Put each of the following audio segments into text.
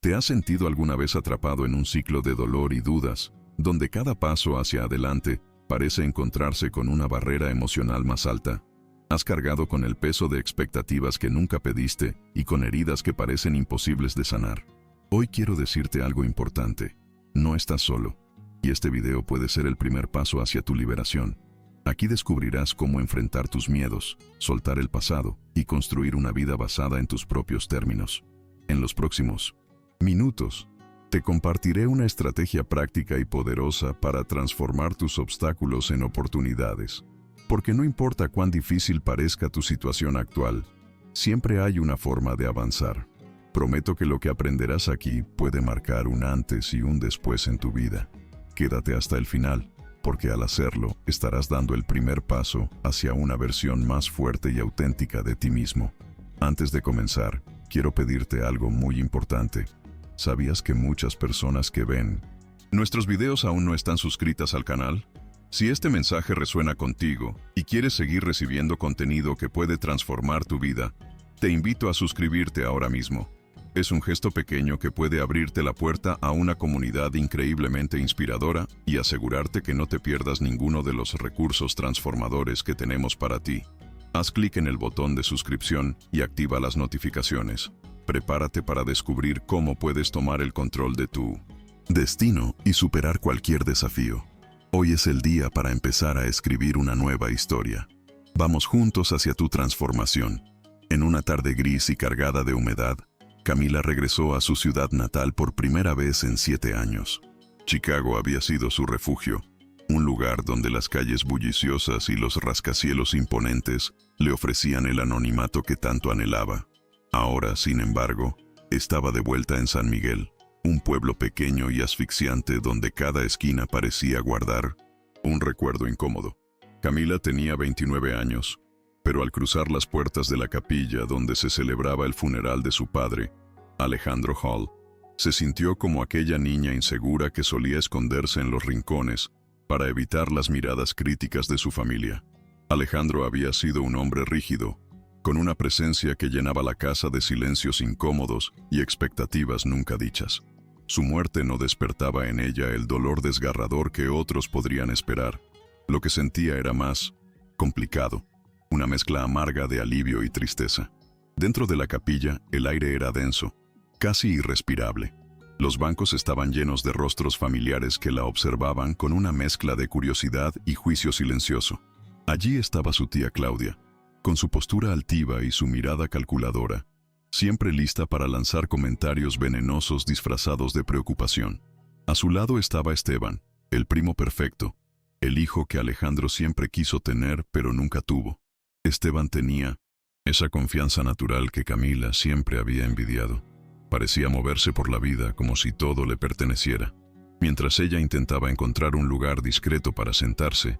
¿Te has sentido alguna vez atrapado en un ciclo de dolor y dudas, donde cada paso hacia adelante parece encontrarse con una barrera emocional más alta? ¿Has cargado con el peso de expectativas que nunca pediste y con heridas que parecen imposibles de sanar? Hoy quiero decirte algo importante. No estás solo, y este video puede ser el primer paso hacia tu liberación. Aquí descubrirás cómo enfrentar tus miedos, soltar el pasado y construir una vida basada en tus propios términos. En los próximos minutos, te compartiré una estrategia práctica y poderosa para transformar tus obstáculos en oportunidades. Porque no importa cuán difícil parezca tu situación actual, siempre hay una forma de avanzar. Prometo que lo que aprenderás aquí puede marcar un antes y un después en tu vida. Quédate hasta el final, porque al hacerlo estarás dando el primer paso hacia una versión más fuerte y auténtica de ti mismo. Antes de comenzar, quiero pedirte algo muy importante. ¿Sabías que muchas personas que ven nuestros videos aún no están suscritas al canal? Si este mensaje resuena contigo y quieres seguir recibiendo contenido que puede transformar tu vida, te invito a suscribirte ahora mismo. Es un gesto pequeño que puede abrirte la puerta a una comunidad increíblemente inspiradora y asegurarte que no te pierdas ninguno de los recursos transformadores que tenemos para ti. Haz clic en el botón de suscripción y activa las notificaciones. Prepárate para descubrir cómo puedes tomar el control de tu destino y superar cualquier desafío. Hoy es el día para empezar a escribir una nueva historia. Vamos juntos hacia tu transformación. En una tarde gris y cargada de humedad, Camila regresó a su ciudad natal por primera vez en 7 años. Chicago había sido su refugio, un lugar donde las calles bulliciosas y los rascacielos imponentes le ofrecían el anonimato que tanto anhelaba. Ahora, sin embargo, estaba de vuelta en San Miguel, un pueblo pequeño y asfixiante donde cada esquina parecía guardar un recuerdo incómodo. Camila tenía 29 años, pero al cruzar las puertas de la capilla donde se celebraba el funeral de su padre, Alejandro Hall, se sintió como aquella niña insegura que solía esconderse en los rincones para evitar las miradas críticas de su familia. Alejandro había sido un hombre rígido, con una presencia que llenaba la casa de silencios incómodos y expectativas nunca dichas. Su muerte no despertaba en ella el dolor desgarrador que otros podrían esperar. Lo que sentía era más complicado, una mezcla amarga de alivio y tristeza. Dentro de la capilla, el aire era denso, casi irrespirable. Los bancos estaban llenos de rostros familiares que la observaban con una mezcla de curiosidad y juicio silencioso. Allí estaba su tía Claudia, con su postura altiva y su mirada calculadora, siempre lista para lanzar comentarios venenosos disfrazados de preocupación. A su lado estaba Esteban, el primo perfecto, el hijo que Alejandro siempre quiso tener pero nunca tuvo. Esteban tenía esa confianza natural que Camila siempre había envidiado. Parecía moverse por la vida como si todo le perteneciera. Mientras ella intentaba encontrar un lugar discreto para sentarse,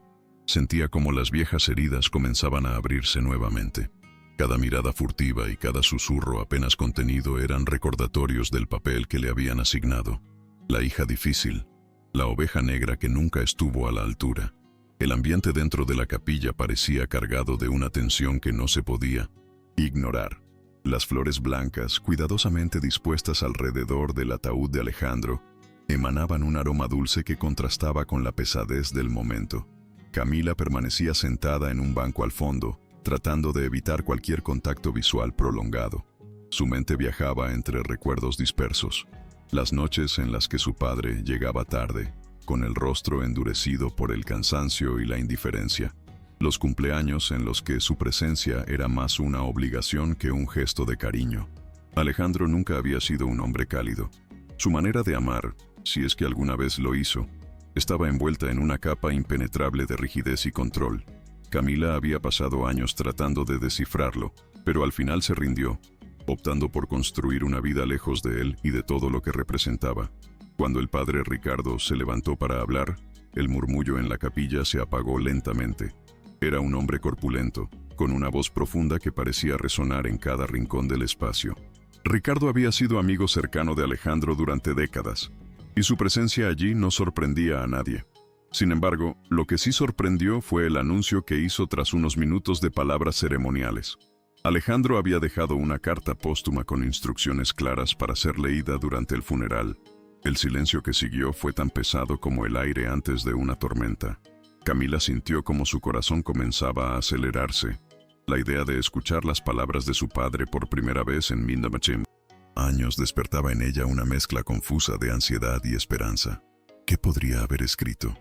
sentía como las viejas heridas comenzaban a abrirse nuevamente. Cada mirada furtiva y cada susurro apenas contenido eran recordatorios del papel que le habían asignado. La hija difícil, la oveja negra que nunca estuvo a la altura. El ambiente dentro de la capilla parecía cargado de una tensión que no se podía ignorar. Las flores blancas, cuidadosamente dispuestas alrededor del ataúd de Alejandro, emanaban un aroma dulce que contrastaba con la pesadez del momento. Camila permanecía sentada en un banco al fondo, tratando de evitar cualquier contacto visual prolongado. Su mente viajaba entre recuerdos dispersos. Las noches en las que su padre llegaba tarde, con el rostro endurecido por el cansancio y la indiferencia. Los cumpleaños en los que su presencia era más una obligación que un gesto de cariño. Alejandro nunca había sido un hombre cálido. Su manera de amar, si es que alguna vez lo hizo, estaba envuelta en una capa impenetrable de rigidez y control. Camila había pasado años tratando de descifrarlo, pero al final se rindió, optando por construir una vida lejos de él y de todo lo que representaba. Cuando el padre Ricardo se levantó para hablar, el murmullo en la capilla se apagó lentamente. Era un hombre corpulento, con una voz profunda que parecía resonar en cada rincón del espacio. Ricardo había sido amigo cercano de Alejandro durante décadas, y su presencia allí no sorprendía a nadie. Sin embargo, lo que sí sorprendió fue el anuncio que hizo tras unos minutos de palabras ceremoniales. Alejandro había dejado una carta póstuma con instrucciones claras para ser leída durante el funeral. El silencio que siguió fue tan pesado como el aire antes de una tormenta. Camila sintió como su corazón comenzaba a acelerarse. La idea de escuchar las palabras de su padre por primera vez en Mindamachim años despertaba en ella una mezcla confusa de ansiedad y esperanza. ¿Qué podría haber escrito?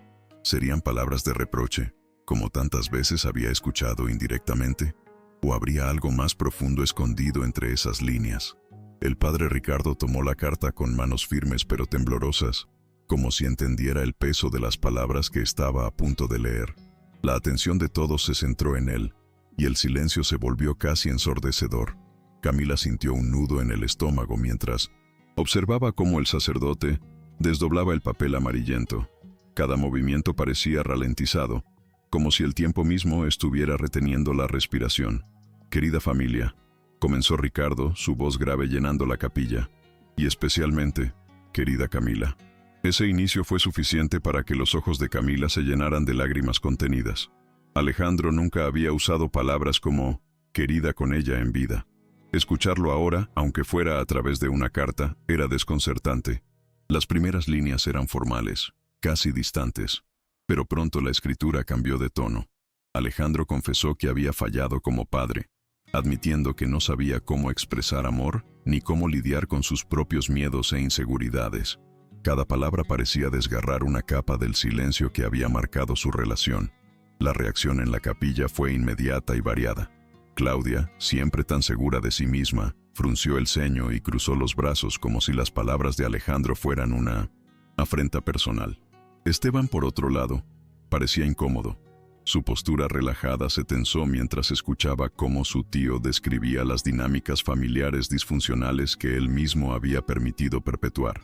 ¿Serían palabras de reproche, como tantas veces había escuchado indirectamente? ¿O habría algo más profundo escondido entre esas líneas? El padre Ricardo tomó la carta con manos firmes pero temblorosas, como si entendiera el peso de las palabras que estaba a punto de leer. La atención de todos se centró en él, y el silencio se volvió casi ensordecedor. Camila sintió un nudo en el estómago mientras observaba cómo el sacerdote desdoblaba el papel amarillento. Cada movimiento parecía ralentizado, como si el tiempo mismo estuviera reteniendo la respiración. «Querida familia», comenzó Ricardo, su voz grave llenando la capilla, y especialmente, «querida Camila». Ese inicio fue suficiente para que los ojos de Camila se llenaran de lágrimas contenidas. Alejandro nunca había usado palabras como «querida» con ella en vida. Escucharlo ahora, aunque fuera a través de una carta, era desconcertante. Las primeras líneas eran formales, casi distantes, pero pronto la escritura cambió de tono. Alejandro confesó que había fallado como padre, admitiendo que no sabía cómo expresar amor ni cómo lidiar con sus propios miedos e inseguridades. Cada palabra parecía desgarrar una capa del silencio que había marcado su relación. La reacción en la capilla fue inmediata y variada. Claudia, siempre tan segura de sí misma, frunció el ceño y cruzó los brazos como si las palabras de Alejandro fueran una afrenta personal. Esteban, por otro lado, parecía incómodo. Su postura relajada se tensó mientras escuchaba cómo su tío describía las dinámicas familiares disfuncionales que él mismo había permitido perpetuar.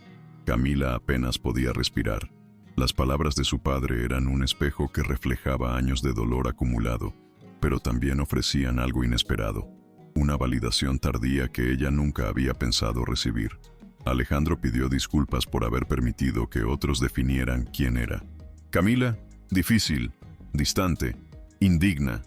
Camila apenas podía respirar. Las palabras de su padre eran un espejo que reflejaba años de dolor acumulado, pero también ofrecían algo inesperado, una validación tardía que ella nunca había pensado recibir. Alejandro pidió disculpas por haber permitido que otros definieran quién era. Camila, difícil, distante, indigna,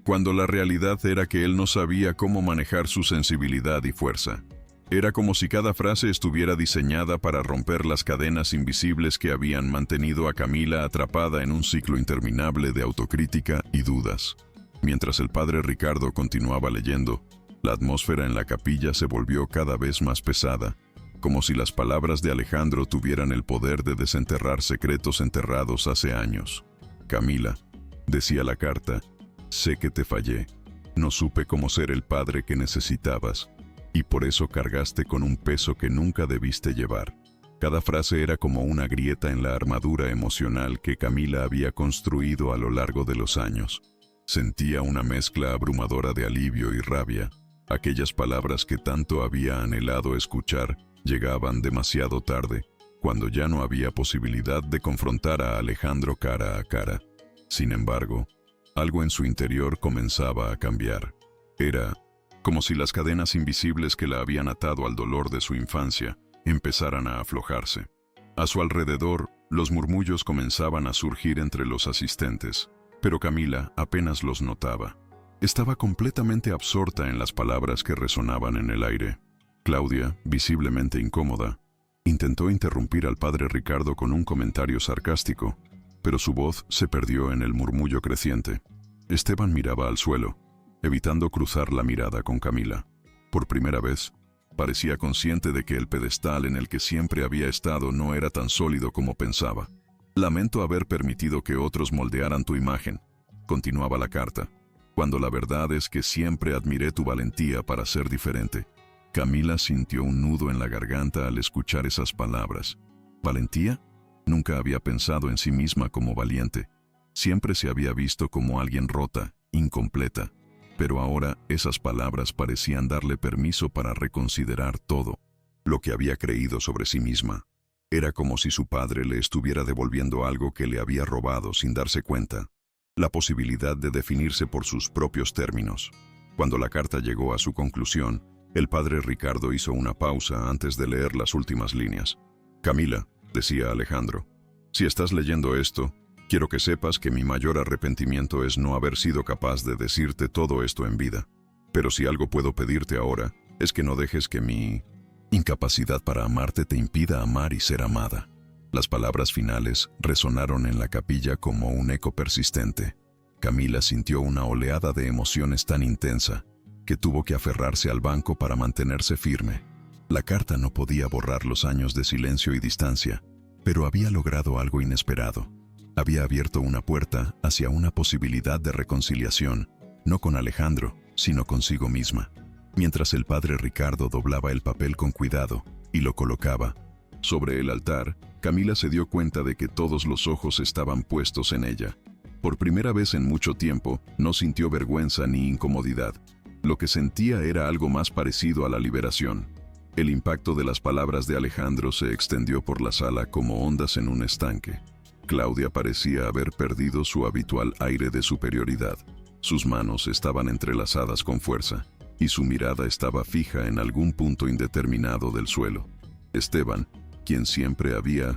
cuando la realidad era que él no sabía cómo manejar su sensibilidad y fuerza. Era como si cada frase estuviera diseñada para romper las cadenas invisibles que habían mantenido a Camila atrapada en un ciclo interminable de autocrítica y dudas. Mientras el padre Ricardo continuaba leyendo, la atmósfera en la capilla se volvió cada vez más pesada, como si las palabras de Alejandro tuvieran el poder de desenterrar secretos enterrados hace años. Camila, decía la carta, sé que te fallé, no supe cómo ser el padre que necesitabas, y por eso cargaste con un peso que nunca debiste llevar. Cada frase era como una grieta en la armadura emocional que Camila había construido a lo largo de los años. Sentía una mezcla abrumadora de alivio y rabia. Aquellas palabras que tanto había anhelado escuchar llegaban demasiado tarde, cuando ya no había posibilidad de confrontar a Alejandro cara a cara. Sin embargo, algo en su interior comenzaba a cambiar. Era como si las cadenas invisibles que la habían atado al dolor de su infancia empezaran a aflojarse. A su alrededor, los murmullos comenzaban a surgir entre los asistentes, pero Camila apenas los notaba. Estaba completamente absorta en las palabras que resonaban en el aire. Claudia, visiblemente incómoda, intentó interrumpir al padre Ricardo con un comentario sarcástico, pero su voz se perdió en el murmullo creciente. Esteban miraba al suelo, evitando cruzar la mirada con Camila. Por primera vez, parecía consciente de que el pedestal en el que siempre había estado no era tan sólido como pensaba. Lamento haber permitido que otros moldearan tu imagen, continuaba la carta, cuando la verdad es que siempre admiré tu valentía para ser diferente. Camila sintió un nudo en la garganta al escuchar esas palabras. ¿Valentía? Nunca había pensado en sí misma como valiente. Siempre se había visto como alguien rota, incompleta. Pero ahora esas palabras parecían darle permiso para reconsiderar todo lo que había creído sobre sí misma. Era como si su padre le estuviera devolviendo algo que le había robado sin darse cuenta, la posibilidad de definirse por sus propios términos. Cuando la carta llegó a su conclusión, el padre Ricardo hizo una pausa antes de leer las últimas líneas. Camila, decía Alejandro, si estás leyendo esto, quiero que sepas que mi mayor arrepentimiento es no haber sido capaz de decirte todo esto en vida. Pero si algo puedo pedirte ahora, es que no dejes que mi incapacidad para amarte te impida amar y ser amada. Las palabras finales resonaron en la capilla como un eco persistente. Camila sintió una oleada de emociones tan intensa que tuvo que aferrarse al banco para mantenerse firme. La carta no podía borrar los años de silencio y distancia, pero había logrado algo inesperado. Había abierto una puerta hacia una posibilidad de reconciliación, no con Alejandro, sino consigo misma. Mientras el padre Ricardo doblaba el papel con cuidado y lo colocaba sobre el altar, Camila se dio cuenta de que todos los ojos estaban puestos en ella. Por primera vez en mucho tiempo, no sintió vergüenza ni incomodidad. Lo que sentía era algo más parecido a la liberación. El impacto de las palabras de Alejandro se extendió por la sala como ondas en un estanque. Claudia parecía haber perdido su habitual aire de superioridad. Sus manos estaban entrelazadas con fuerza, y su mirada estaba fija en algún punto indeterminado del suelo. Esteban, quien siempre había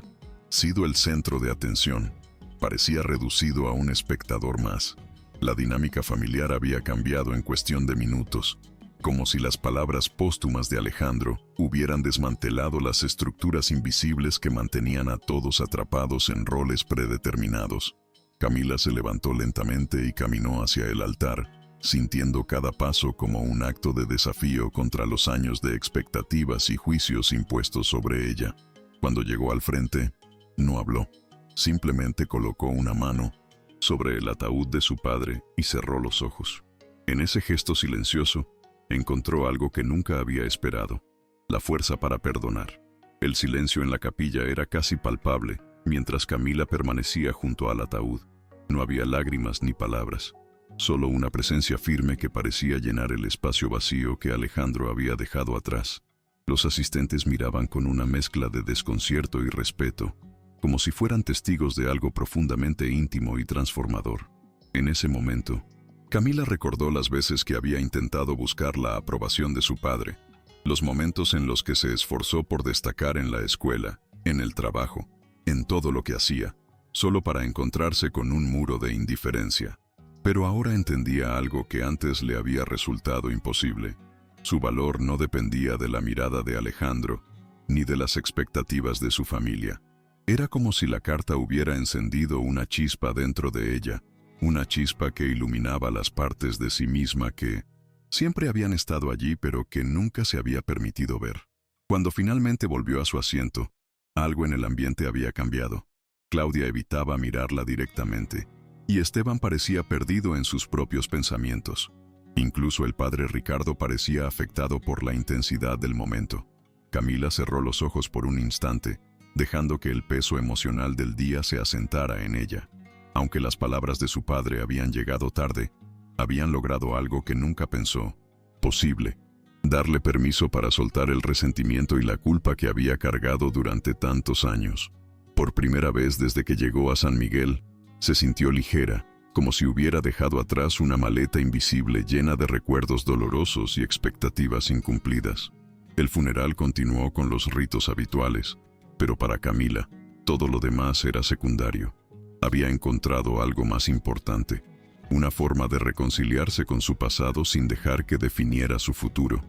sido el centro de atención, parecía reducido a un espectador más. La dinámica familiar había cambiado en cuestión de minutos, como si las palabras póstumas de Alejandro hubieran desmantelado las estructuras invisibles que mantenían a todos atrapados en roles predeterminados. Camila se levantó lentamente y caminó hacia el altar, sintiendo cada paso como un acto de desafío contra los años de expectativas y juicios impuestos sobre ella. Cuando llegó al frente, no habló. Simplemente colocó una mano sobre el ataúd de su padre y cerró los ojos. En ese gesto silencioso, encontró algo que nunca había esperado: la fuerza para perdonar. El silencio en la capilla era casi palpable, mientras Camila permanecía junto al ataúd. No había lágrimas ni palabras, solo una presencia firme que parecía llenar el espacio vacío que Alejandro había dejado atrás. Los asistentes miraban con una mezcla de desconcierto y respeto, como si fueran testigos de algo profundamente íntimo y transformador. En ese momento, Camila recordó las veces que había intentado buscar la aprobación de su padre, los momentos en los que se esforzó por destacar en la escuela, en el trabajo, en todo lo que hacía, solo para encontrarse con un muro de indiferencia. Pero ahora entendía algo que antes le había resultado imposible. Su valor no dependía de la mirada de Alejandro, ni de las expectativas de su familia. Era como si la carta hubiera encendido una chispa dentro de ella, una chispa que iluminaba las partes de sí misma que siempre habían estado allí pero que nunca se había permitido ver. Cuando finalmente volvió a su asiento, algo en el ambiente había cambiado. Claudia evitaba mirarla directamente, y Esteban parecía perdido en sus propios pensamientos. Incluso el padre Ricardo parecía afectado por la intensidad del momento. Camila cerró los ojos por un instante, dejando que el peso emocional del día se asentara en ella. Aunque las palabras de su padre habían llegado tarde, habían logrado algo que nunca pensó posible: darle permiso para soltar el resentimiento y la culpa que había cargado durante tantos años. Por primera vez desde que llegó a San Miguel, se sintió ligera, como si hubiera dejado atrás una maleta invisible llena de recuerdos dolorosos y expectativas incumplidas. El funeral continuó con los ritos habituales, pero para Camila, todo lo demás era secundario. Había encontrado algo más importante: una forma de reconciliarse con su pasado sin dejar que definiera su futuro.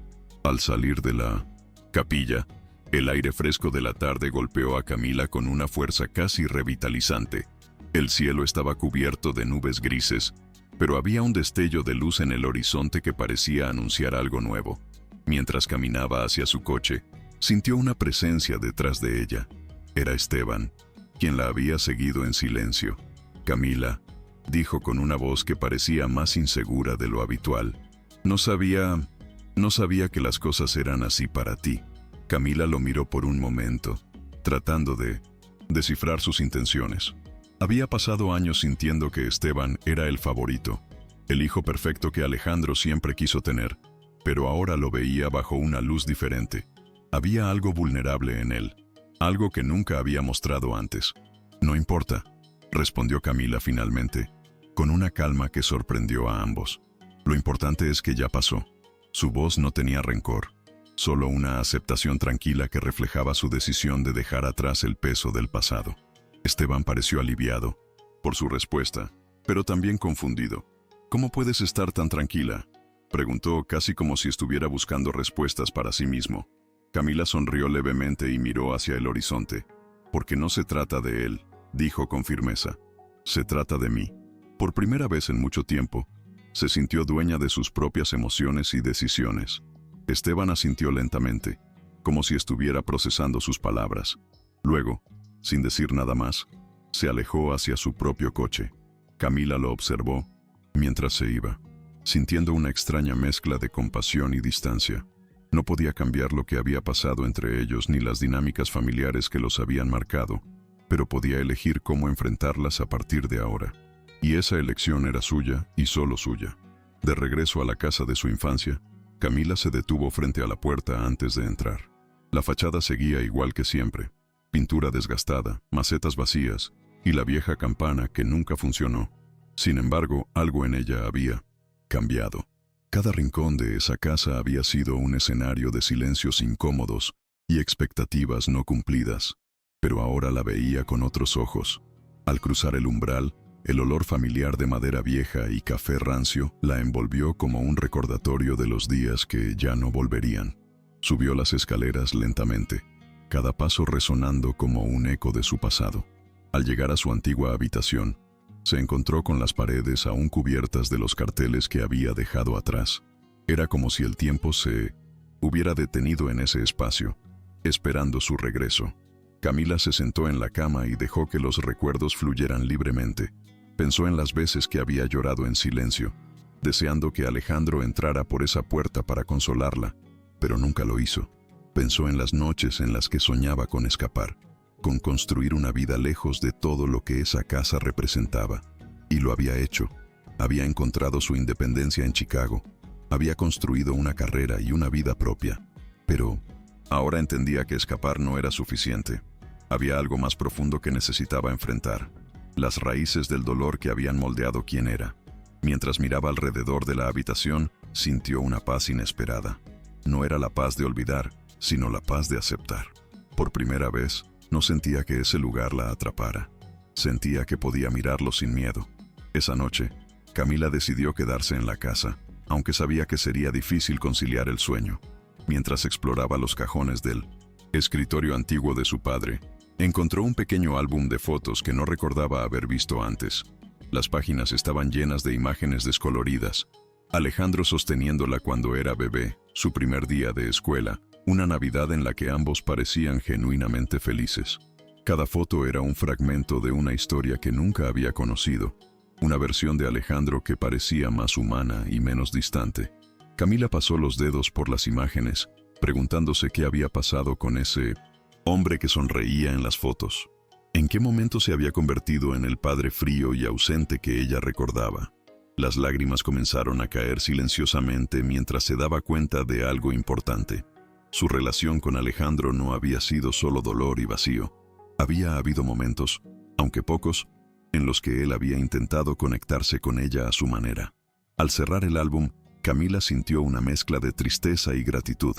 Al salir de la capilla, el aire fresco de la tarde golpeó a Camila con una fuerza casi revitalizante. El cielo estaba cubierto de nubes grises, pero había un destello de luz en el horizonte que parecía anunciar algo nuevo. Mientras caminaba hacia su coche, sintió una presencia detrás de ella. Era Esteban, quien la había seguido en silencio. «Camila», dijo con una voz que parecía más insegura de lo habitual. No sabía que las cosas eran así para ti». Camila lo miró por un momento, tratando de descifrar sus intenciones. Había pasado años sintiendo que Esteban era el favorito, el hijo perfecto que Alejandro siempre quiso tener, pero ahora lo veía bajo una luz diferente. Había algo vulnerable en él, algo que nunca había mostrado antes. «No importa», respondió Camila finalmente, con una calma que sorprendió a ambos. «Lo importante es que ya pasó». Su voz no tenía rencor, solo una aceptación tranquila que reflejaba su decisión de dejar atrás el peso del pasado. Esteban pareció aliviado por su respuesta, pero también confundido. «¿Cómo puedes estar tan tranquila?». Preguntó casi como si estuviera buscando respuestas para sí mismo. Camila sonrió levemente y miró hacia el horizonte. Porque no se trata de él, dijo con firmeza. Se trata de mí. Por primera vez en mucho tiempo, se sintió dueña de sus propias emociones y decisiones. Esteban asintió lentamente, como si estuviera procesando sus palabras. Luego, sin decir nada más, se alejó hacia su propio coche. Camila lo observó mientras se iba, sintiendo una extraña mezcla de compasión y distancia. No podía cambiar lo que había pasado entre ellos ni las dinámicas familiares que los habían marcado, pero podía elegir cómo enfrentarlas a partir de ahora. Y esa elección era suya y solo suya. De regreso a la casa de su infancia, Camila se detuvo frente a la puerta antes de entrar. La fachada seguía igual que siempre. Pintura desgastada, macetas vacías y la vieja campana que nunca funcionó. Sin embargo, algo en ella había cambiado. Cada rincón de esa casa había sido un escenario de silencios incómodos y expectativas no cumplidas, pero ahora la veía con otros ojos. Al cruzar el umbral, el olor familiar de madera vieja y café rancio la envolvió como un recordatorio de los días que ya no volverían. Subió las escaleras lentamente, cada paso resonando como un eco de su pasado. Al llegar a su antigua habitación, se encontró con las paredes aún cubiertas de los carteles que había dejado atrás. Era como si el tiempo se hubiera detenido en ese espacio, esperando su regreso. Camila se sentó en la cama y dejó que los recuerdos fluyeran libremente. Pensó en las veces que había llorado en silencio, deseando que Alejandro entrara por esa puerta para consolarla, pero nunca lo hizo. Pensó en las noches en las que soñaba con escapar, con construir una vida lejos de todo lo que esa casa representaba. Y lo había hecho. Había encontrado su independencia en Chicago. Había construido una carrera y una vida propia. Pero ahora entendía que escapar no era suficiente. Había algo más profundo que necesitaba enfrentar. Las raíces del dolor que habían moldeado quién era. Mientras miraba alrededor de la habitación, sintió una paz inesperada. No era la paz de olvidar, sino la paz de aceptar. Por primera vez, no sentía que ese lugar la atrapara. Sentía que podía mirarlo sin miedo. Esa noche, Camila decidió quedarse en la casa, aunque sabía que sería difícil conciliar el sueño. Mientras exploraba los cajones del escritorio antiguo de su padre, encontró un pequeño álbum de fotos que no recordaba haber visto antes. Las páginas estaban llenas de imágenes descoloridas. Alejandro sosteniéndola cuando era bebé, su primer día de escuela, una Navidad en la que ambos parecían genuinamente felices. Cada foto era un fragmento de una historia que nunca había conocido, una versión de Alejandro que parecía más humana y menos distante. Camila pasó los dedos por las imágenes, preguntándose qué había pasado con ese hombre que sonreía en las fotos. ¿En qué momento se había convertido en el padre frío y ausente que ella recordaba? Las lágrimas comenzaron a caer silenciosamente mientras se daba cuenta de algo importante. Su relación con Alejandro no había sido solo dolor y vacío. Había habido momentos, aunque pocos, en los que él había intentado conectarse con ella a su manera. Al cerrar el álbum, Camila sintió una mezcla de tristeza y gratitud.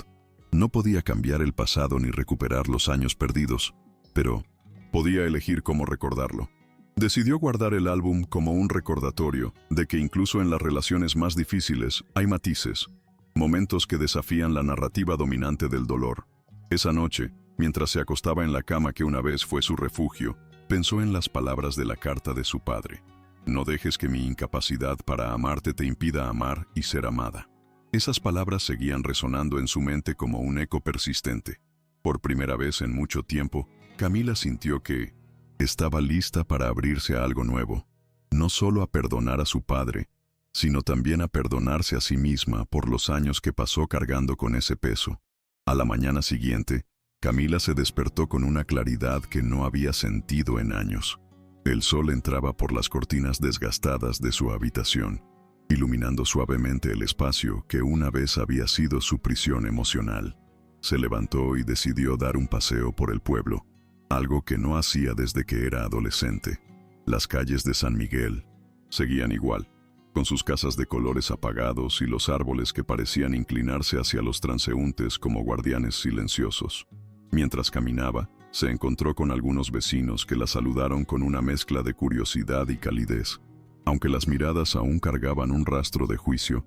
No podía cambiar el pasado ni recuperar los años perdidos, pero podía elegir cómo recordarlo. Decidió guardar el álbum como un recordatorio de que incluso en las relaciones más difíciles hay matices, momentos que desafían la narrativa dominante del dolor. Esa noche, mientras se acostaba en la cama que una vez fue su refugio, pensó en las palabras de la carta de su padre. No dejes que mi incapacidad para amarte te impida amar y ser amada. Esas palabras seguían resonando en su mente como un eco persistente. Por primera vez en mucho tiempo, Camila sintió que estaba lista para abrirse a algo nuevo, no solo a perdonar a su padre, sino también a perdonarse a sí misma por los años que pasó cargando con ese peso. A la mañana siguiente, Camila se despertó con una claridad que no había sentido en años. El sol entraba por las cortinas desgastadas de su habitación, iluminando suavemente el espacio que una vez había sido su prisión emocional. Se levantó y decidió dar un paseo por el pueblo, algo que no hacía desde que era adolescente. Las calles de San Miguel seguían igual, con sus casas de colores apagados y los árboles que parecían inclinarse hacia los transeúntes como guardianes silenciosos. Mientras caminaba, se encontró con algunos vecinos que la saludaron con una mezcla de curiosidad y calidez. Aunque las miradas aún cargaban un rastro de juicio,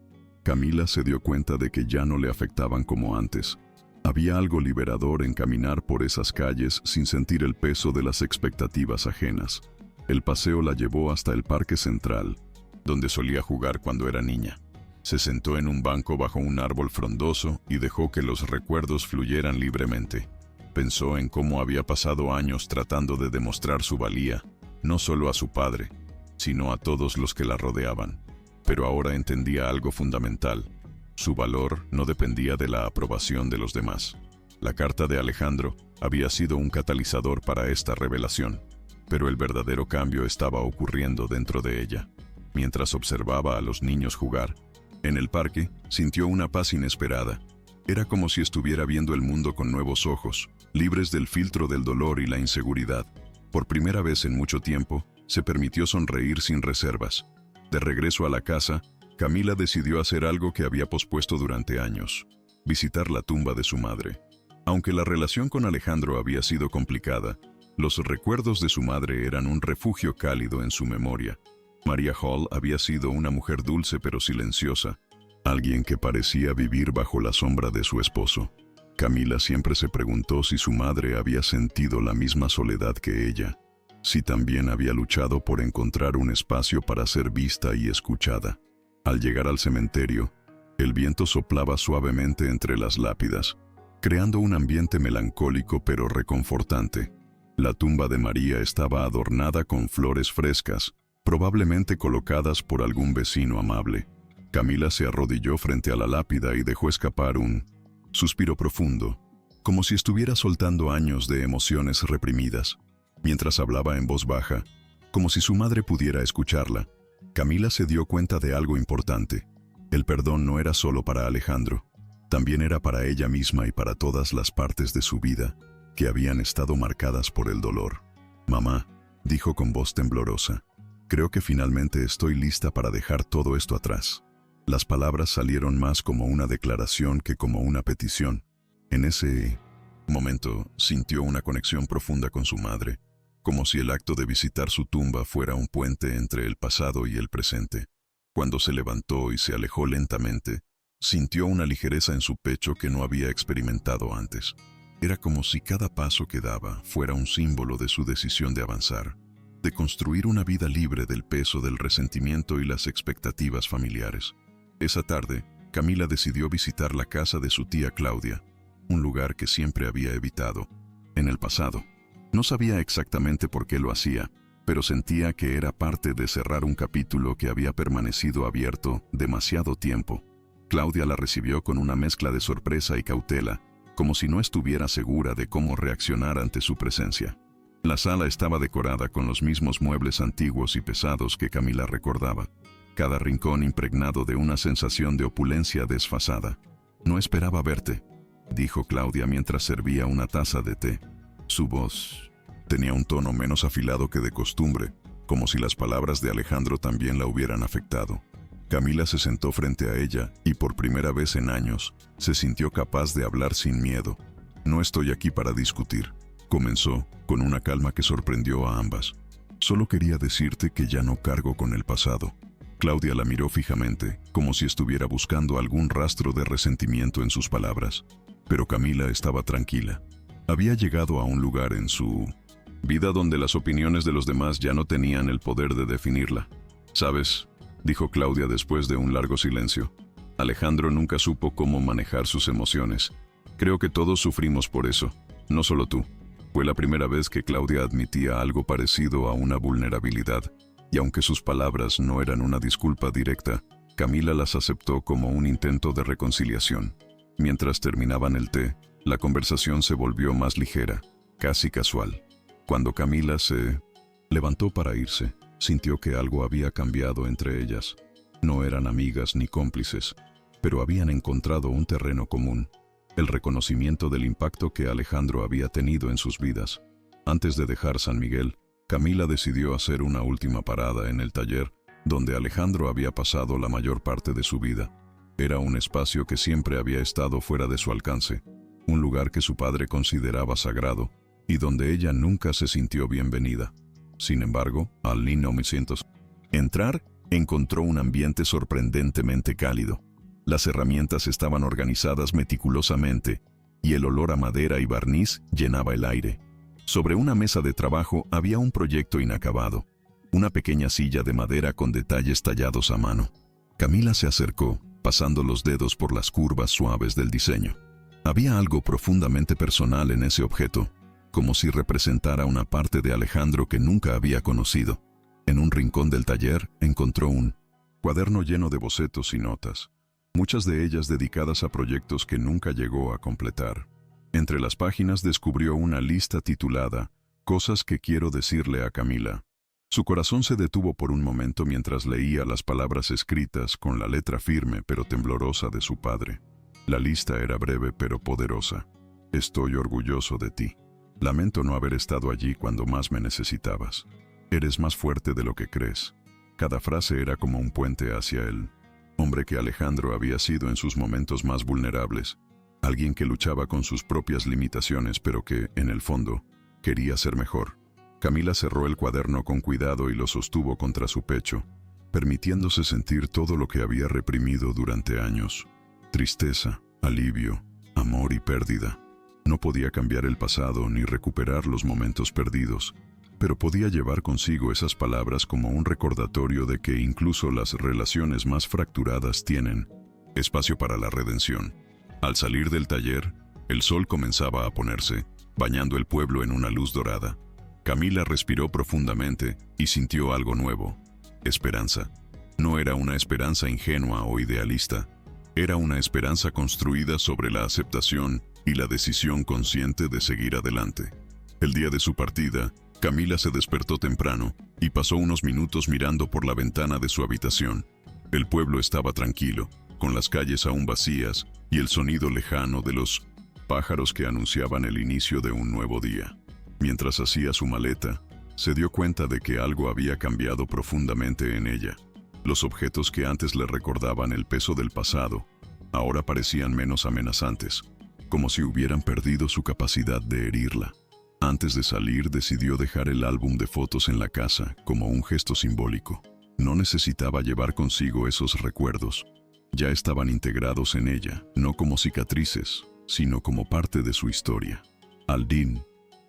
Camila se dio cuenta de que ya no le afectaban como antes. Había algo liberador en caminar por esas calles sin sentir el peso de las expectativas ajenas. El paseo la llevó hasta el Parque Central, donde solía jugar cuando era niña. Se sentó en un banco bajo un árbol frondoso y dejó que los recuerdos fluyeran libremente. Pensó en cómo había pasado años tratando de demostrar su valía, no solo a su padre, sino a todos los que la rodeaban. Pero ahora entendía algo fundamental. Su valor no dependía de la aprobación de los demás. La carta de Alejandro había sido un catalizador para esta revelación, pero el verdadero cambio estaba ocurriendo dentro de ella. Mientras observaba a los niños jugar, en el parque sintió una paz inesperada. Era como si estuviera viendo el mundo con nuevos ojos, libres del filtro del dolor y la inseguridad. Por primera vez en mucho tiempo, se permitió sonreír sin reservas. De regreso a la casa, Camila decidió hacer algo que había pospuesto durante años: visitar la tumba de su madre. Aunque la relación con Alejandro había sido complicada, los recuerdos de su madre eran un refugio cálido en su memoria. María Hall había sido una mujer dulce pero silenciosa, alguien que parecía vivir bajo la sombra de su esposo. Camila siempre se preguntó si su madre había sentido la misma soledad que ella, si también había luchado por encontrar un espacio para ser vista y escuchada. Al llegar al cementerio, el viento soplaba suavemente entre las lápidas, creando un ambiente melancólico pero reconfortante. La tumba de María estaba adornada con flores frescas, probablemente colocadas por algún vecino amable. Camila se arrodilló frente a la lápida y dejó escapar un suspiro profundo, como si estuviera soltando años de emociones reprimidas. Mientras hablaba en voz baja, como si su madre pudiera escucharla, Camila se dio cuenta de algo importante. El perdón no era solo para Alejandro, también era para ella misma y para todas las partes de su vida que habían estado marcadas por el dolor. «Mamá», dijo con voz temblorosa, «creo que finalmente estoy lista para dejar todo esto atrás». Las palabras salieron más como una declaración que como una petición. En ese momento sintió una conexión profunda con su madre, como si el acto de visitar su tumba fuera un puente entre el pasado y el presente. Cuando se levantó y se alejó lentamente, sintió una ligereza en su pecho que no había experimentado antes. Era como si cada paso que daba fuera un símbolo de su decisión de avanzar, de construir una vida libre del peso del resentimiento y las expectativas familiares. Esa tarde, Camila decidió visitar la casa de su tía Claudia, un lugar que siempre había evitado en el pasado. No sabía exactamente por qué lo hacía, pero sentía que era parte de cerrar un capítulo que había permanecido abierto demasiado tiempo. Claudia la recibió con una mezcla de sorpresa y cautela, como si no estuviera segura de cómo reaccionar ante su presencia. La sala estaba decorada con los mismos muebles antiguos y pesados que Camila recordaba, cada rincón impregnado de una sensación de opulencia desfasada. «No esperaba verte», dijo Claudia mientras servía una taza de té. Su voz tenía un tono menos afilado que de costumbre, como si las palabras de Alejandro también la hubieran afectado. Camila se sentó frente a ella y por primera vez en años se sintió capaz de hablar sin miedo. «No estoy aquí para discutir», comenzó, con una calma que sorprendió a ambas. «Solo quería decirte que ya no cargo con el pasado». Claudia la miró fijamente, como si estuviera buscando algún rastro de resentimiento en sus palabras. Pero Camila estaba tranquila. Había llegado a un lugar en su vida donde las opiniones de los demás ya no tenían el poder de definirla. «¿Sabes?», dijo Claudia después de un largo silencio. «Alejandro nunca supo cómo manejar sus emociones. Creo que todos sufrimos por eso, no solo tú». Fue la primera vez que Claudia admitía algo parecido a una vulnerabilidad, y aunque sus palabras no eran una disculpa directa, Camila las aceptó como un intento de reconciliación. Mientras terminaban el té, la conversación se volvió más ligera, casi casual. Cuando Camila se levantó para irse, sintió que algo había cambiado entre ellas. No eran amigas ni cómplices, pero habían encontrado un terreno común: el reconocimiento del impacto que Alejandro había tenido en sus vidas. Antes de dejar San Miguel, Camila decidió hacer una última parada en el taller, donde Alejandro había pasado la mayor parte de su vida. Era un espacio que siempre había estado fuera de su alcance, un lugar que su padre consideraba sagrado, y donde ella nunca se sintió bienvenida. Sin embargo, al 1900 entrar, encontró un ambiente sorprendentemente cálido. Las herramientas estaban organizadas meticulosamente, y el olor a madera y barniz llenaba el aire. Sobre una mesa de trabajo había un proyecto inacabado, una pequeña silla de madera con detalles tallados a mano. Camila se acercó, pasando los dedos por las curvas suaves del diseño. Había algo profundamente personal en ese objeto, como si representara una parte de Alejandro que nunca había conocido. En un rincón del taller encontró un cuaderno lleno de bocetos y notas, muchas de ellas dedicadas a proyectos que nunca llegó a completar. Entre las páginas descubrió una lista titulada «Cosas que quiero decirle a Camila». Su corazón se detuvo por un momento mientras leía las palabras escritas con la letra firme pero temblorosa de su padre. La lista era breve pero poderosa. «Estoy orgulloso de ti. Lamento no haber estado allí cuando más me necesitabas. Eres más fuerte de lo que crees». Cada frase era como un puente hacia él. Hombre que Alejandro había sido en sus momentos más vulnerables. Alguien que luchaba con sus propias limitaciones pero que, en el fondo, quería ser mejor. Camila cerró el cuaderno con cuidado y lo sostuvo contra su pecho, permitiéndose sentir todo lo que había reprimido durante años. Tristeza, alivio, amor y pérdida. No podía cambiar el pasado ni recuperar los momentos perdidos, pero podía llevar consigo esas palabras como un recordatorio de que incluso las relaciones más fracturadas tienen espacio para la redención. Al salir del taller, el sol comenzaba a ponerse, bañando el pueblo en una luz dorada. Camila respiró profundamente y sintió algo nuevo: esperanza. No era una esperanza ingenua o idealista, era una esperanza construida sobre la aceptación y la decisión consciente de seguir adelante. El día de su partida, Camila se despertó temprano y pasó unos minutos mirando por la ventana de su habitación. El pueblo estaba tranquilo, con las calles aún vacías y el sonido lejano de los pájaros que anunciaban el inicio de un nuevo día. Mientras hacía su maleta, se dio cuenta de que algo había cambiado profundamente en ella. Los objetos que antes le recordaban el peso del pasado, ahora parecían menos amenazantes, como si hubieran perdido su capacidad de herirla. Antes de salir, decidió dejar el álbum de fotos en la casa como un gesto simbólico. No necesitaba llevar consigo esos recuerdos. Ya estaban integrados en ella, no como cicatrices, sino como parte de su historia. Al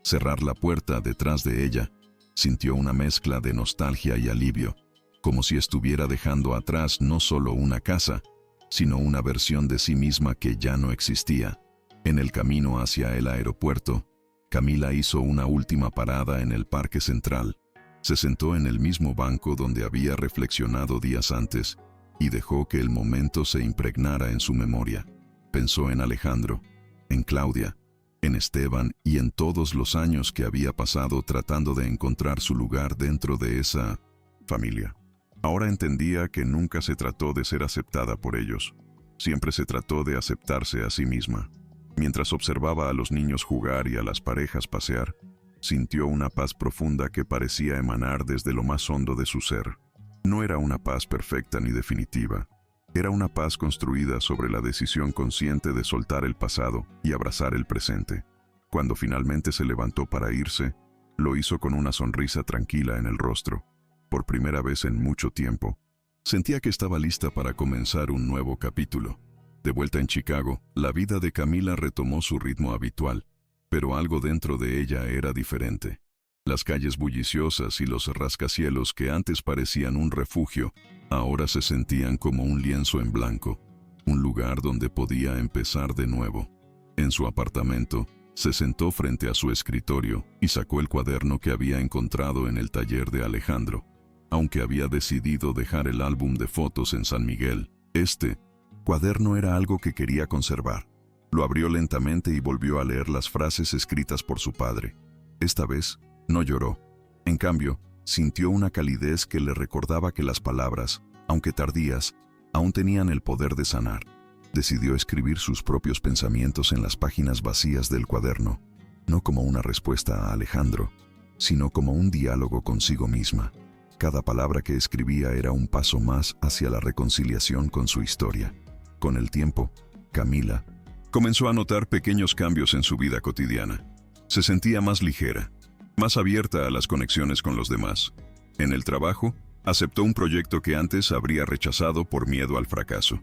cerrar la puerta detrás de ella, sintió una mezcla de nostalgia y alivio, como si estuviera dejando atrás no solo una casa, sino una versión de sí misma que ya no existía. En el camino hacia el aeropuerto, Camila hizo una última parada en el Parque Central. Se sentó en el mismo banco donde había reflexionado días antes y dejó que el momento se impregnara en su memoria. Pensó en Alejandro, en Claudia, en Esteban y en todos los años que había pasado tratando de encontrar su lugar dentro de esa familia. Ahora entendía que nunca se trató de ser aceptada por ellos. Siempre se trató de aceptarse a sí misma. Mientras observaba a los niños jugar y a las parejas pasear, sintió una paz profunda que parecía emanar desde lo más hondo de su ser. No era una paz perfecta ni definitiva. Era una paz construida sobre la decisión consciente de soltar el pasado y abrazar el presente. Cuando finalmente se levantó para irse, lo hizo con una sonrisa tranquila en el rostro. Por primera vez en mucho tiempo, sentía que estaba lista para comenzar un nuevo capítulo. De vuelta en Chicago, la vida de Camila retomó su ritmo habitual, pero algo dentro de ella era diferente. Las calles bulliciosas y los rascacielos que antes parecían un refugio, ahora se sentían como un lienzo en blanco, un lugar donde podía empezar de nuevo. En su apartamento, se sentó frente a su escritorio y sacó el cuaderno que había encontrado en el taller de Alejandro. Aunque había decidido dejar el álbum de fotos en San Miguel, este cuaderno era algo que quería conservar. Lo abrió lentamente y volvió a leer las frases escritas por su padre. Esta vez, no lloró. En cambio, sintió una calidez que le recordaba que las palabras, aunque tardías, aún tenían el poder de sanar. Decidió escribir sus propios pensamientos en las páginas vacías del cuaderno, no como una respuesta a Alejandro, sino como un diálogo consigo misma. Cada palabra que escribía era un paso más hacia la reconciliación con su historia. Con el tiempo, Camila comenzó a notar pequeños cambios en su vida cotidiana. Se sentía más ligera, más abierta a las conexiones con los demás. En el trabajo, aceptó un proyecto que antes habría rechazado por miedo al fracaso.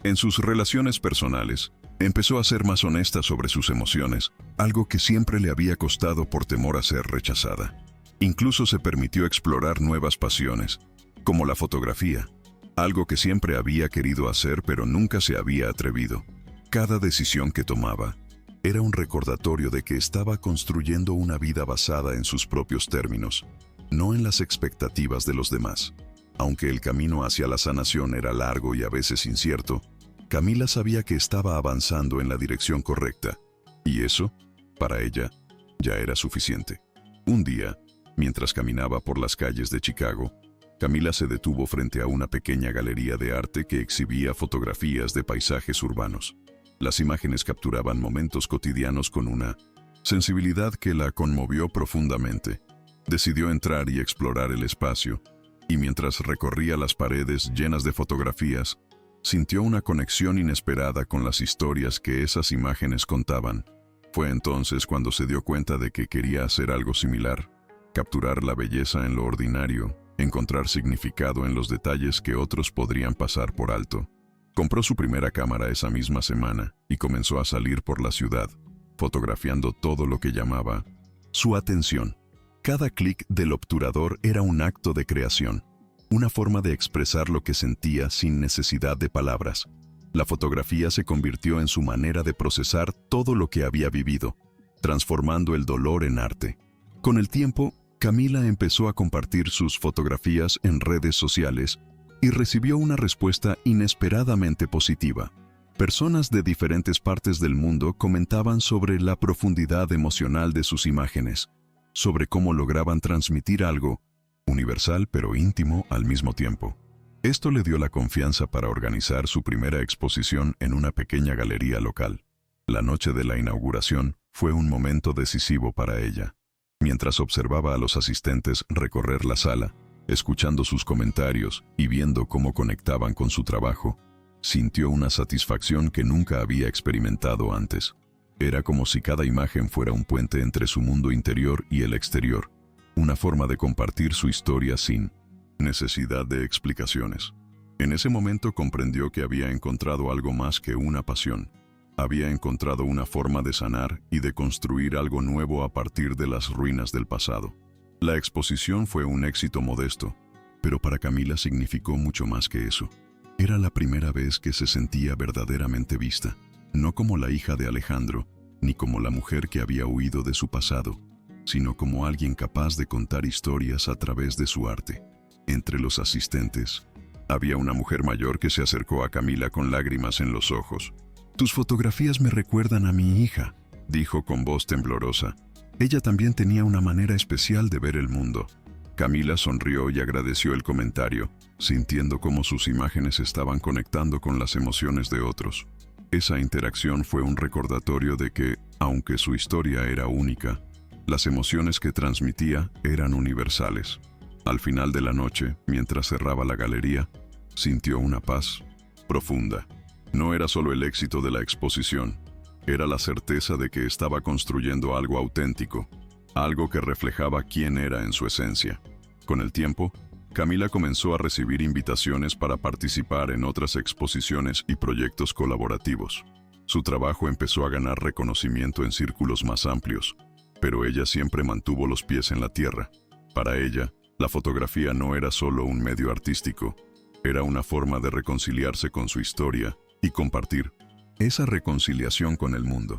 En sus relaciones personales, empezó a ser más honesta sobre sus emociones, algo que siempre le había costado por temor a ser rechazada. Incluso se permitió explorar nuevas pasiones, como la fotografía, algo que siempre había querido hacer pero nunca se había atrevido. Cada decisión que tomaba era un recordatorio de que estaba construyendo una vida basada en sus propios términos, no en las expectativas de los demás. Aunque el camino hacia la sanación era largo y a veces incierto, Camila sabía que estaba avanzando en la dirección correcta, y eso, para ella, ya era suficiente. Un día, mientras caminaba por las calles de Chicago, Camila se detuvo frente a una pequeña galería de arte que exhibía fotografías de paisajes urbanos. Las imágenes capturaban momentos cotidianos con una sensibilidad que la conmovió profundamente. Decidió entrar y explorar el espacio, y mientras recorría las paredes llenas de fotografías, sintió una conexión inesperada con las historias que esas imágenes contaban. Fue entonces cuando se dio cuenta de que quería hacer algo similar, capturar la belleza en lo ordinario, encontrar significado en los detalles que otros podrían pasar por alto. Compró su primera cámara esa misma semana y comenzó a salir por la ciudad, fotografiando todo lo que llamaba su atención. Cada clic del obturador era un acto de creación, una forma de expresar lo que sentía sin necesidad de palabras. La fotografía se convirtió en su manera de procesar todo lo que había vivido, transformando el dolor en arte. Con el tiempo, Camila empezó a compartir sus fotografías en redes sociales y recibió una respuesta inesperadamente positiva. Personas de diferentes partes del mundo comentaban sobre la profundidad emocional de sus imágenes, sobre cómo lograban transmitir algo universal pero íntimo al mismo tiempo. Esto le dio la confianza para organizar su primera exposición en una pequeña galería local. La noche de la inauguración fue un momento decisivo para ella. Mientras observaba a los asistentes recorrer la sala, escuchando sus comentarios y viendo cómo conectaban con su trabajo, sintió una satisfacción que nunca había experimentado antes. Era como si cada imagen fuera un puente entre su mundo interior y el exterior, una forma de compartir su historia sin necesidad de explicaciones. En ese momento comprendió que había encontrado algo más que una pasión. Había encontrado una forma de sanar y de construir algo nuevo a partir de las ruinas del pasado. La exposición fue un éxito modesto, pero para Camila significó mucho más que eso. Era la primera vez que se sentía verdaderamente vista, no como la hija de Alejandro, ni como la mujer que había huido de su pasado, sino como alguien capaz de contar historias a través de su arte. Entre los asistentes, había una mujer mayor que se acercó a Camila con lágrimas en los ojos. «Tus fotografías me recuerdan a mi hija», dijo con voz temblorosa. Ella también tenía una manera especial de ver el mundo. Camila sonrió y agradeció el comentario, sintiendo cómo sus imágenes estaban conectando con las emociones de otros. Esa interacción fue un recordatorio de que, aunque su historia era única, las emociones que transmitía eran universales. Al final de la noche, mientras cerraba la galería, sintió una paz profunda. No era solo el éxito de la exposición, era la certeza de que estaba construyendo algo auténtico, algo que reflejaba quién era en su esencia. Con el tiempo, Camila comenzó a recibir invitaciones para participar en otras exposiciones y proyectos colaborativos. Su trabajo empezó a ganar reconocimiento en círculos más amplios, pero ella siempre mantuvo los pies en la tierra. Para ella, la fotografía no era solo un medio artístico, era una forma de reconciliarse con su historia y compartir esa reconciliación con el mundo.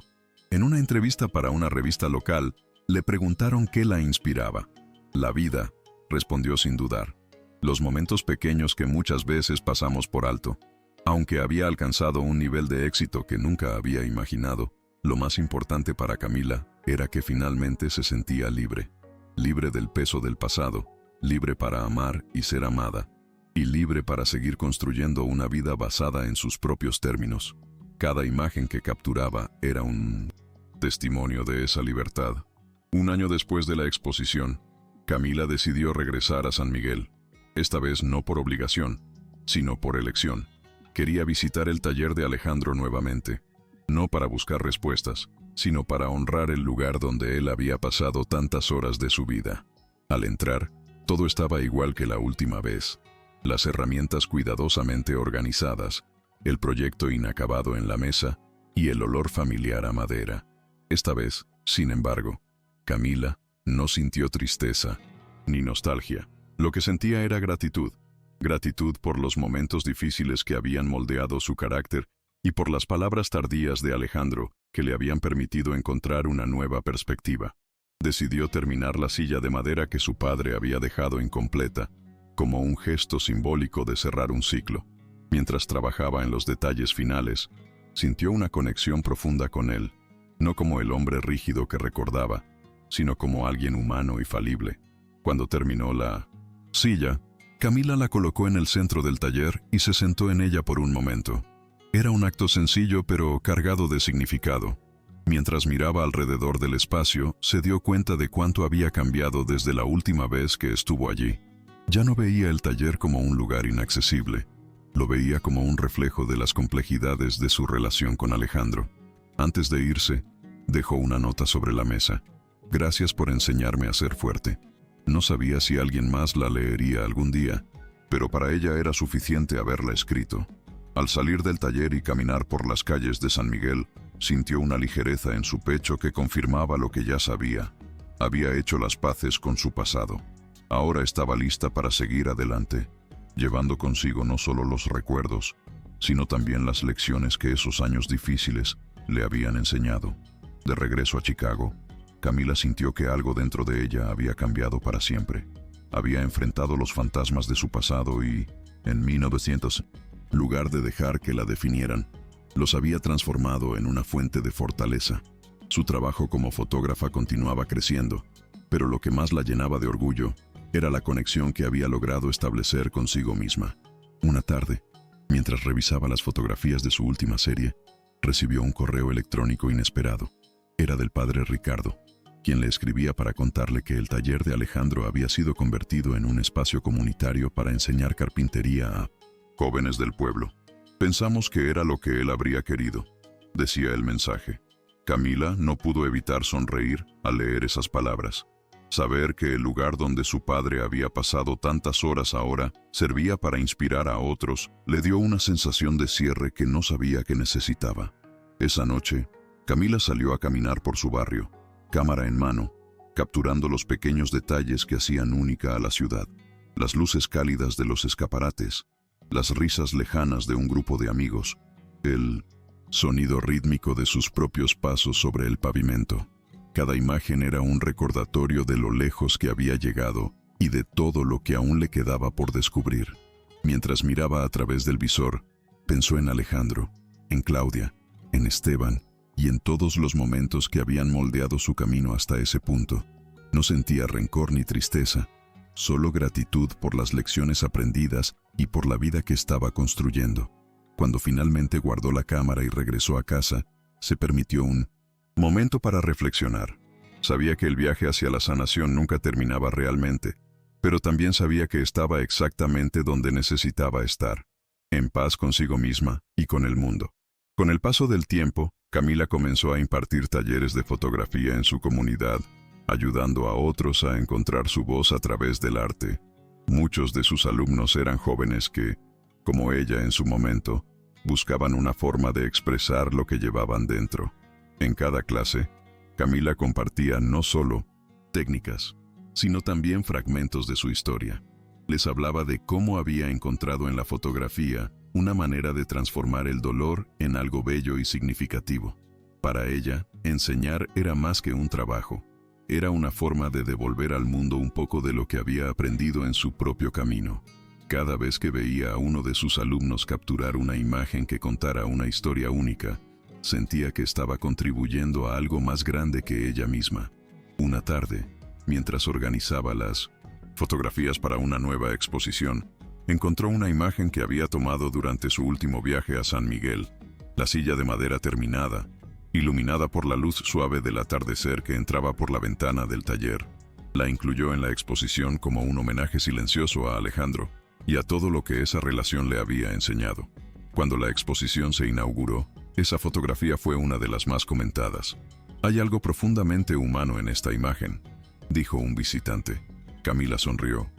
En una entrevista para una revista local, le preguntaron qué la inspiraba. «La vida», respondió sin dudar. «Los momentos pequeños que muchas veces pasamos por alto». Aunque había alcanzado un nivel de éxito que nunca había imaginado, lo más importante para Camila era que finalmente se sentía libre. Libre del peso del pasado, libre para amar y ser amada, y libre para seguir construyendo una vida basada en sus propios términos. Cada imagen que capturaba era un testimonio de esa libertad. Un año después de la exposición, Camila decidió regresar a San Miguel, esta vez no por obligación, sino por elección. Quería visitar el taller de Alejandro nuevamente, no para buscar respuestas, sino para honrar el lugar donde él había pasado tantas horas de su vida. Al entrar, todo estaba igual que la última vez. Las herramientas cuidadosamente organizadas, el proyecto inacabado en la mesa y el olor familiar a madera. Esta vez, sin embargo, Camila no sintió tristeza ni nostalgia. Lo que sentía era gratitud. Gratitud por los momentos difíciles que habían moldeado su carácter y por las palabras tardías de Alejandro que le habían permitido encontrar una nueva perspectiva. Decidió terminar la silla de madera que su padre había dejado incompleta, como un gesto simbólico de cerrar un ciclo. Mientras trabajaba en los detalles finales, sintió una conexión profunda con él, no como el hombre rígido que recordaba, sino como alguien humano y falible. Cuando terminó la silla, Camila la colocó en el centro del taller y se sentó en ella por un momento. Era un acto sencillo pero cargado de significado. Mientras miraba alrededor del espacio, se dio cuenta de cuánto había cambiado desde la última vez que estuvo allí. Ya no veía el taller como un lugar inaccesible. Lo veía como un reflejo de las complejidades de su relación con Alejandro. Antes de irse, dejó una nota sobre la mesa. Gracias por enseñarme a ser fuerte. No sabía si alguien más la leería algún día, pero para ella era suficiente haberla escrito. Al salir del taller y caminar por las calles de San Miguel, sintió una ligereza en su pecho que confirmaba lo que ya sabía. Había hecho las paces con su pasado. Ahora estaba lista para seguir adelante, llevando consigo no solo los recuerdos, sino también las lecciones que esos años difíciles le habían enseñado. De regreso a Chicago, Camila sintió que algo dentro de ella había cambiado para siempre. Había enfrentado los fantasmas de su pasado y, en 1900, en lugar de dejar que la definieran, los había transformado en una fuente de fortaleza. Su trabajo como fotógrafa continuaba creciendo, pero lo que más la llenaba de orgullo era la conexión que había logrado establecer consigo misma. Una tarde, mientras revisaba las fotografías de su última serie, recibió un correo electrónico inesperado. Era del padre Ricardo, quien le escribía para contarle que el taller de Alejandro había sido convertido en un espacio comunitario para enseñar carpintería a jóvenes del pueblo. Pensamos que era lo que él habría querido, decía el mensaje. Camila no pudo evitar sonreír al leer esas palabras. Saber que el lugar donde su padre había pasado tantas horas ahora servía para inspirar a otros le dio una sensación de cierre que no sabía que necesitaba. Esa noche, Camila salió a caminar por su barrio, cámara en mano, capturando los pequeños detalles que hacían única a la ciudad. Las luces cálidas de los escaparates, las risas lejanas de un grupo de amigos, el sonido rítmico de sus propios pasos sobre el pavimento. Cada imagen era un recordatorio de lo lejos que había llegado y de todo lo que aún le quedaba por descubrir. Mientras miraba a través del visor, pensó en Alejandro, en Claudia, en Esteban y en todos los momentos que habían moldeado su camino hasta ese punto. No sentía rencor ni tristeza, solo gratitud por las lecciones aprendidas y por la vida que estaba construyendo. Cuando finalmente guardó la cámara y regresó a casa, se permitió un momento para reflexionar. Sabía que el viaje hacia la sanación nunca terminaba realmente, pero también sabía que estaba exactamente donde necesitaba estar, en paz consigo misma y con el mundo. Con el paso del tiempo, Camila comenzó a impartir talleres de fotografía en su comunidad, ayudando a otros a encontrar su voz a través del arte. Muchos de sus alumnos eran jóvenes que, como ella en su momento, buscaban una forma de expresar lo que llevaban dentro. En cada clase, Camila compartía no solo técnicas, sino también fragmentos de su historia. Les hablaba de cómo había encontrado en la fotografía una manera de transformar el dolor en algo bello y significativo. Para ella, enseñar era más que un trabajo. Era una forma de devolver al mundo un poco de lo que había aprendido en su propio camino. Cada vez que veía a uno de sus alumnos capturar una imagen que contara una historia única, sentía que estaba contribuyendo a algo más grande que ella misma. Una tarde, mientras organizaba las fotografías para una nueva exposición, encontró una imagen que había tomado durante su último viaje a San Miguel. La silla de madera terminada, iluminada por la luz suave del atardecer que entraba por la ventana del taller. La incluyó en la exposición como un homenaje silencioso a Alejandro y a todo lo que esa relación le había enseñado. Cuando la exposición se inauguró, esa fotografía fue una de las más comentadas. «Hay algo profundamente humano en esta imagen», dijo un visitante. Camila sonrió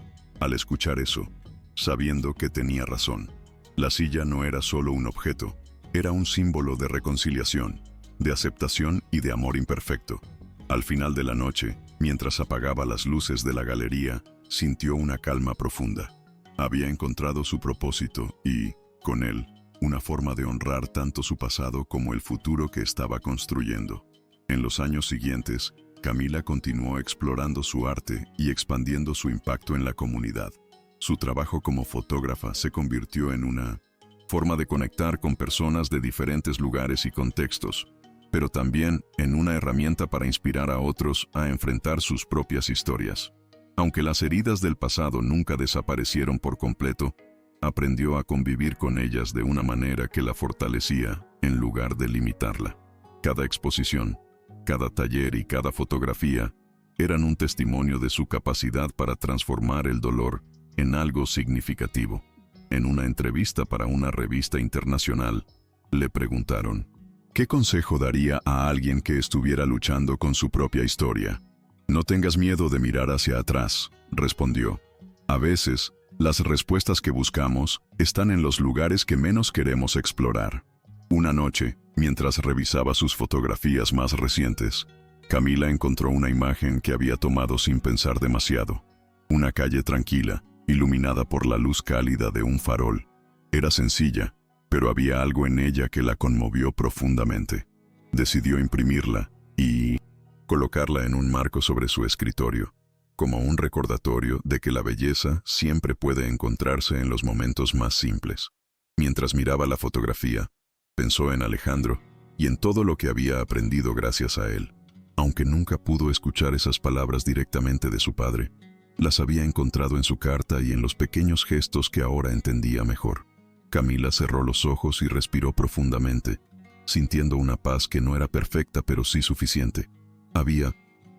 al escuchar eso, sabiendo que tenía razón. La silla no era solo un objeto, era un símbolo de reconciliación, de aceptación y de amor imperfecto. Al final de la noche, mientras apagaba las luces de la galería, sintió una calma profunda. Había encontrado su propósito y, con él, una forma de honrar tanto su pasado como el futuro que estaba construyendo. En los años siguientes, Camila continuó explorando su arte y expandiendo su impacto en la comunidad. Su trabajo como fotógrafa se convirtió en una forma de conectar con personas de diferentes lugares y contextos, pero también en una herramienta para inspirar a otros a enfrentar sus propias historias. Aunque las heridas del pasado nunca desaparecieron por completo, aprendió a convivir con ellas de una manera que la fortalecía en lugar de limitarla. Cada exposición, cada taller y cada fotografía eran un testimonio de su capacidad para transformar el dolor en algo significativo. En una entrevista para una revista internacional, le preguntaron, ¿qué consejo daría a alguien que estuviera luchando con su propia historia? No tengas miedo de mirar hacia atrás, respondió. A veces, las respuestas que buscamos están en los lugares que menos queremos explorar. Una noche, mientras revisaba sus fotografías más recientes, Camila encontró una imagen que había tomado sin pensar demasiado. Una calle tranquila, iluminada por la luz cálida de un farol. Era sencilla, pero había algo en ella que la conmovió profundamente. Decidió imprimirla y colocarla en un marco sobre su escritorio, como un recordatorio de que la belleza siempre puede encontrarse en los momentos más simples. Mientras miraba la fotografía, pensó en Alejandro y en todo lo que había aprendido gracias a él. Aunque nunca pudo escuchar esas palabras directamente de su padre, las había encontrado en su carta y en los pequeños gestos que ahora entendía mejor. Camila cerró los ojos y respiró profundamente, sintiendo una paz que no era perfecta pero sí suficiente. Había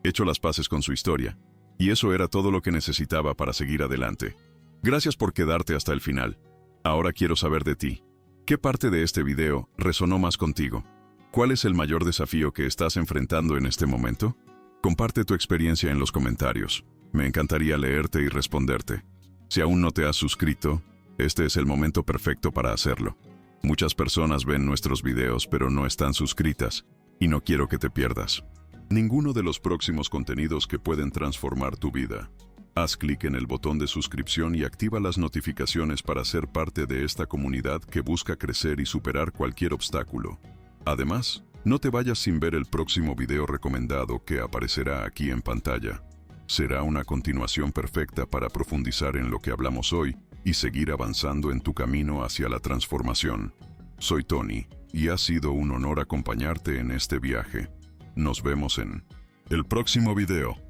hecho las paces con su historia, y eso era todo lo que necesitaba para seguir adelante. Gracias por quedarte hasta el final. Ahora quiero saber de ti. ¿Qué parte de este video resonó más contigo? ¿Cuál es el mayor desafío que estás enfrentando en este momento? Comparte tu experiencia en los comentarios. Me encantaría leerte y responderte. Si aún no te has suscrito, este es el momento perfecto para hacerlo. Muchas personas ven nuestros videos pero no están suscritas, y no quiero que te pierdas ninguno de los próximos contenidos que pueden transformar tu vida. Haz clic en el botón de suscripción y activa las notificaciones para ser parte de esta comunidad que busca crecer y superar cualquier obstáculo. Además, no te vayas sin ver el próximo video recomendado que aparecerá aquí en pantalla. Será una continuación perfecta para profundizar en lo que hablamos hoy y seguir avanzando en tu camino hacia la transformación. Soy Tony, y ha sido un honor acompañarte en este viaje. Nos vemos en el próximo video.